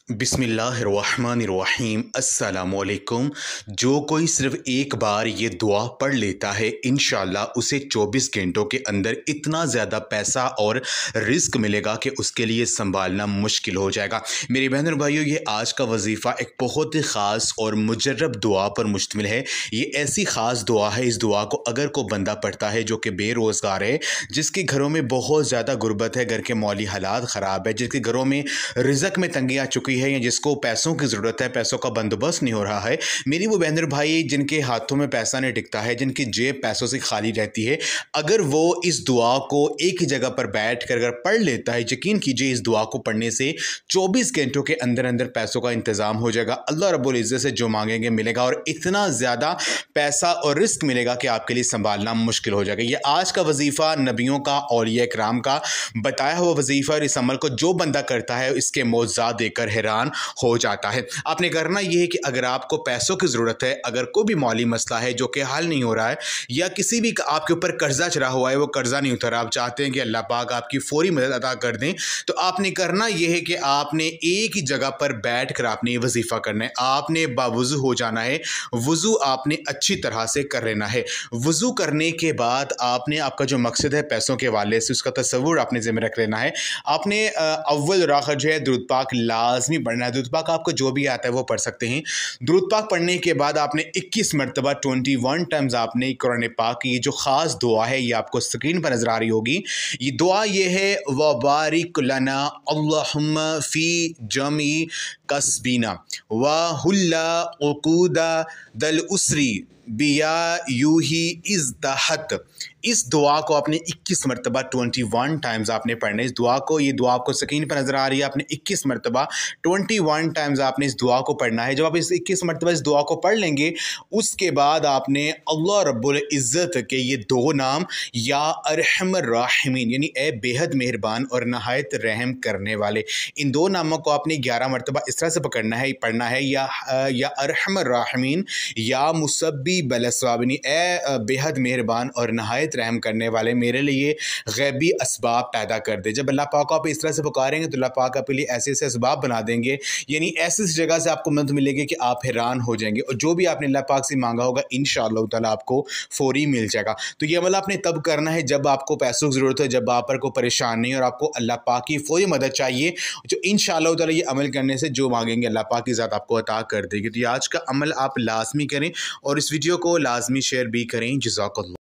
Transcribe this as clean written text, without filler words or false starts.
बिस्मिल्लाहिर्रहमानिर्रहीम अस्सलामुअलैकुम। जो कोई सिर्फ़ एक बार ये दुआ पढ़ लेता है इंशाअल्लाह उसे 24 घंटों के अंदर इतना ज़्यादा पैसा और रिज़्क मिलेगा कि उसके लिए सँभालना मुश्किल हो जाएगा। मेरी बहन और भाइयों, ये आज का वजीफ़ा एक बहुत ही ख़ास और मुजर्रब दुआ पर मुश्तमिल है। ये ऐसी ख़ास दुआ है, इस दुआ को अगर कोई बंदा पढ़ता है जो कि बेरोज़गार है, जिसके घरों में बहुत ज़्यादा गुर्बत है, घर के माली हालात ख़राब है, जिसके घरों में रिज़्क में तंगी आ चुकी है या जिसको पैसों की ज़रूरत है, पैसों का बंदोबस्त नहीं हो रहा है, मेरी वो बहन और भाई जिनके हाथों में पैसा नहीं टिकता है, जिनकी जेब पैसों से खाली रहती है, अगर वो इस दुआ को एक ही जगह पर बैठ कर अगर पढ़ लेता है, यकीन कीजिए इस दुआ को पढ़ने से 24 घंटों के अंदर अंदर पैसों का इंतज़ाम हो जाएगा। अल्लाह रब्बुल इज़्ज़त से जो मांगेंगे मिलेगा और इतना ज़्यादा पैसा और रिस्क मिलेगा कि आपके लिए संभालना मुश्किल हो जाएगा। ये आज का वजीफ़ा नबियों का, औलिया किराम का बताया हुआ वजीफ़ा, और इस अमल को जो बंदा करता है इसके मौज़ात देखकर हैरान हो जाता है। आपने करना यह है कि अगर आपको पैसों की ज़रूरत है, अगर कोई भी माली मसला है जो कि हल नहीं हो रहा है, या किसी भी आपके ऊपर कर्जा चढ़ा हुआ है, वो कर्जा नहीं उतरा, आप चाहते हैं कि अल्लाह पाक आपकी फ़ौरी मदद अदा कर दें, तो आपने करना यह है कि आपने एक ही जगह पर बैठ कर आपने ये वजीफ़ा करना है। आपने बावुज़ू हो जाना है, वज़ू आपने अच्छी तरह से कर लेना है। वज़ू करने के बाद आपने आपका जो मकसद है पैसों के हवाले से, उसका तसव्वुर आपने ज़िम्मे रख लेना है। आपने अव्वल और आखिर जो है दुरूद पाक लाज़मी पढ़ना है। दुरूद पाक आपको जो भी आता है वो पढ़ सकते हैं। दुरूद पाक पढ़ने के बाद आपने 21 मरतबा 21 टाइम्स आपने कुरान पाक की ये जो ख़ास दुआ है, ये आपको स्क्रीन पर नज़र आ रही होगी। ये दुआ ये है, व बारिक लना अल्लाहुम्मा फ़ी जमी कसबीना व हुल्ला उक़ूदा दल उसरी बिया यूही इज़्दहत। इस दुआ को आपने 21 मरतबा 21 टाइम्स आपने पढ़ना है। इस दुआ को, ये दुआ आपको स्क्रीन पर नज़र आ रही है, आपने 21 मरतबा 21 टाइम्स आपने इस दुआ को पढ़ना है। जब आप इस 21 मरतबा इस दुआ को पढ़ लेंगे, उसके बाद आपने अल्लाह रब्बुल इज़्ज़त के ये दो नाम, या अरहमर राहिमीन यानी ए बेहद मेहरबान और नहायत रहम करने वाले, इन दो नामों को आपने 11 मरतबा इस तरह से पकड़ना है, पढ़ना है, या अरहमर राहिमीन या मुसब्बी बलस्वाबिनी, ए बेहद मेहरबान और नहायत रहम करने वाले, मेरे लिए गैबी असबाब पैदा कर दे। जब अल्लाह पाक को आप इस तरह से पुकारेंगे तो अल्लाह पाक आपके लिए ऐसे ऐसे असबाब बना देंगे, यानी ऐसी जगह से आपको मदद मिलेगी कि आप हैरान हो जाएंगे, और जो भी आपने अल्लाह पाक से मांगा होगा इंशाअल्लाह ताला आपको फौरी मिल जाएगा। तो ये अमल आपने तब करना है जब आपको पैसों की ज़रूरत है, जब आप पर कोई परेशान नहीं और आपको अल्लाह पाक की फौरी मदद चाहिए, जो इंशाअल्लाह ताला ये अमल करने से जो मांगेंगे अल्लाह पाक की ज़ात आपको अता कर देगी। तो ये आज का अमल आप लाजमी करें और इस वीडियो को लाजमी शेयर भी करें। जज़ाकल्लाह।